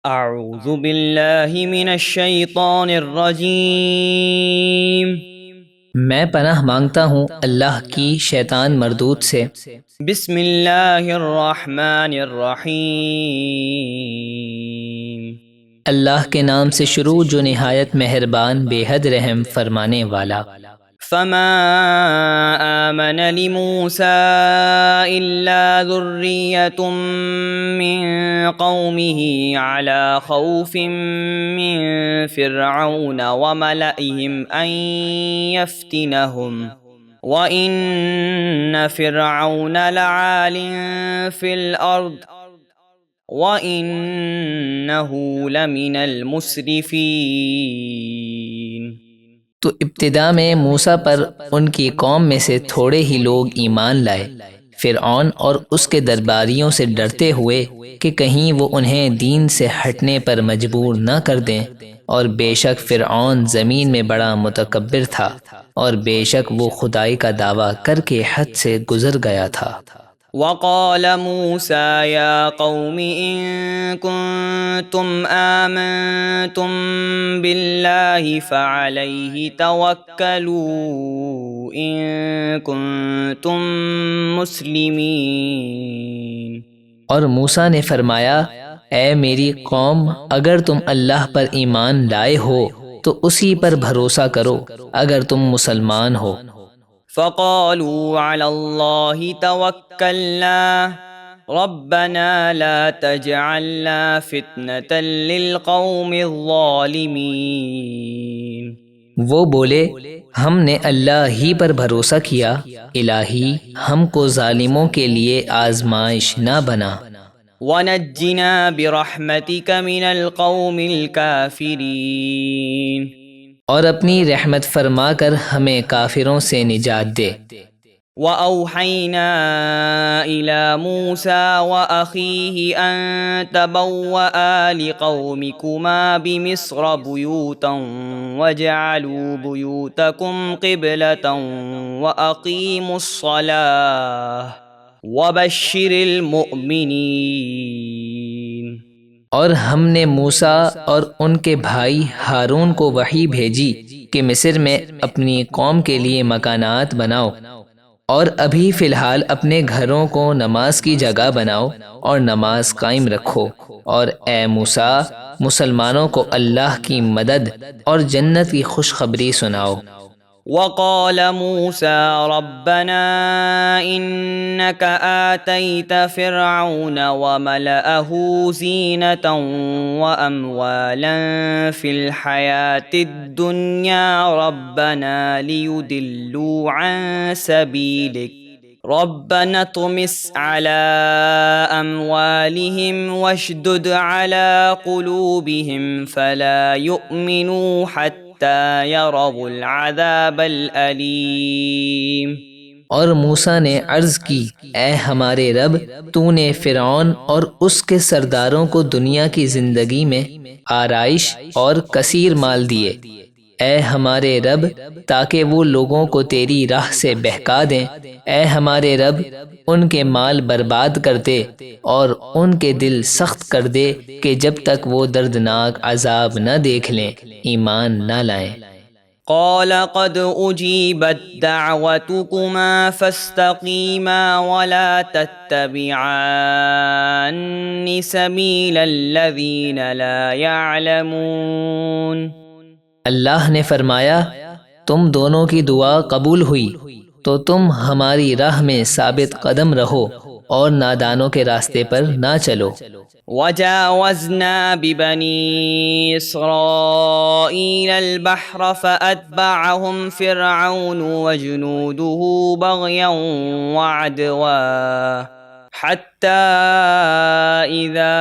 اعوذ باللہ من الشیطان الرجیم۔ میں پناہ مانگتا ہوں اللہ کی شیطان مردود سے۔ بسم اللہ الرحمن الرحیم۔ اللہ کے نام سے شروع جو نہایت مہربان بے حد رحم فرمانے والا۔ فما آمن لموسى إلا ذرية من قومه على خوف من فرعون وملئهم أن يفتنهم وإن فرعون لعال في الأرض وإنه لمن المسرفين۔ تو ابتدا میں موسیٰ پر ان کی قوم میں سے تھوڑے ہی لوگ ایمان لائے، فرعون اور اس کے درباریوں سے ڈرتے ہوئے کہ کہیں وہ انہیں دین سے ہٹنے پر مجبور نہ کر دیں، اور بے شک فرعون زمین میں بڑا متکبر تھا، اور بے شک وہ خدائی کا دعویٰ کر کے حد سے گزر گیا تھا۔ وقال موسى يا قوم إن كنتم آمنتم بالله فعليه توكلوا إن كنتم مسلمين۔ اور موسیٰ نے فرمایا، اے میری قوم، اگر تم اللہ پر ایمان لائے ہو تو اسی پر بھروسہ کرو اگر تم مسلمان ہو۔ فقالوا على الله توكلنا ربنا لا تجعلنا فتنة للقوم الظالمين۔ وہ بولے، ہم نے اللہ ہی پر بھروسہ کیا، الہی ہم کو ظالموں کے لیے آزمائش نہ بنا۔ ونجنا برحمتك من القوم الكافرين۔ اور اپنی رحمت فرما کر ہمیں کافروں سے نجات دے۔ وَأَوْحَيْنَا إِلَى مُوسَى وَأَخِيهِ أَن تَبَوَّآ لِقَوْمِكُمَا بِمِصْرَ بُيُوتًا وَاجْعَلُوا بُيُوتَكُمْ قِبْلَةً وَأَقِيمُوا الصَّلَاةَ وَبَشِّرِ الْمُؤْمِنِينَ۔ اور ہم نے موسیٰ اور ان کے بھائی ہارون کو وحی بھیجی کہ مصر میں اپنی قوم کے لیے مکانات بناؤ، اور ابھی فی الحال اپنے گھروں کو نماز کی جگہ بناؤ اور نماز قائم رکھو، اور اے موسیٰ مسلمانوں کو اللہ کی مدد اور جنت کی خوشخبری سناؤ۔ وقال موسى ربنا إنك آتيت فرعون وملأه زينة وأموالا في الحياة الدنيا ربنا ليضلوا عن سبيلك ربنا اطمس على أموالهم واشدد على قلوبهم فلا يؤمنوا حتى يروا العذاب العلیم۔ اور موسیٰ نے عرض کی، اے ہمارے رب، تو نے فرعون اور اس کے سرداروں کو دنیا کی زندگی میں آرائش اور کثیر مال دیے، اے ہمارے رب، تاکہ وہ لوگوں کو تیری راہ سے بہکا دیں۔ اے ہمارے رب، ان کے مال برباد کر دے اور ان کے دل سخت کر دے کہ جب تک وہ دردناک عذاب نہ دیکھ لیں ایمان نہ لائیں۔ قال قد أجيبت دعوتكما فاستقيما ولا تتبعان سبيل الذين لا يعلمون۔ اللہ نے فرمایا، تم دونوں کی دعا قبول ہوئی، تو تم ہماری راہ میں ثابت قدم رہو اور نادانوں کے راستے پر نہ چلو۔ وجاوزنا ببني إسرائيل البحر فأتبعهم فرعون وجنوده بغيا وعدوا حتى إذا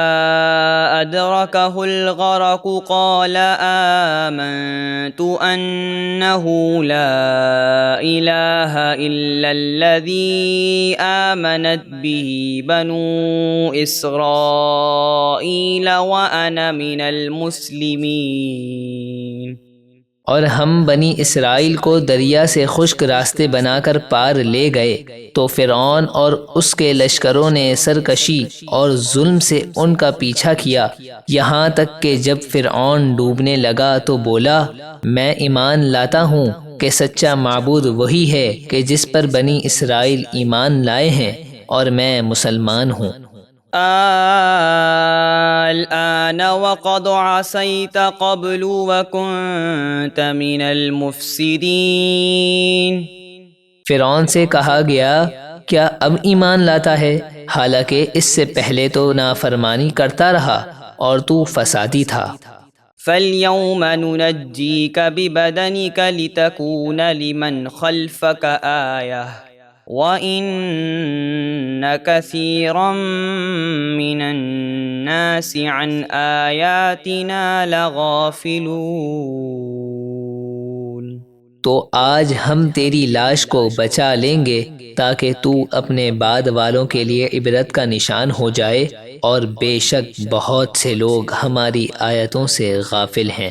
أدركه الغرق قال آمنت أنه لا إله إلا الذي آمنت به بنو إسرائيل وأنا من المسلمين۔ اور ہم بنی اسرائیل کو دریا سے خشک راستے بنا کر پار لے گئے، تو فرعون اور اس کے لشکروں نے سرکشی اور ظلم سے ان کا پیچھا کیا، یہاں تک کہ جب فرعون ڈوبنے لگا تو بولا، میں ایمان لاتا ہوں کہ سچا معبود وہی ہے کہ جس پر بنی اسرائیل ایمان لائے ہیں، اور میں مسلمان ہوں۔ الآن وقد عصيت قبل وكنت من المفسدين۔ فرعون سے کہا گیا، کیا اب ایمان لاتا ہے، حالانکہ اس سے پہلے تو نافرمانی کرتا رہا اور تو فسادی تھا۔ فَالْيَوْمَ نُنَجِّيكَ بِبَدَنِكَ لِتَكُونَ لِمَنْ خَلْفَكَ آيَةً وَإِنَّ كَثِيرًا مِّنَ النَّاسِ عَنْ آيَاتِنَا لَغَافِلُونَ۔ تو آج ہم تیری لاش کو بچا لیں گے تاکہ تو اپنے بعد والوں کے لیے عبرت کا نشان ہو جائے، اور بے شک بہت سے لوگ ہماری آیتوں سے غافل ہیں۔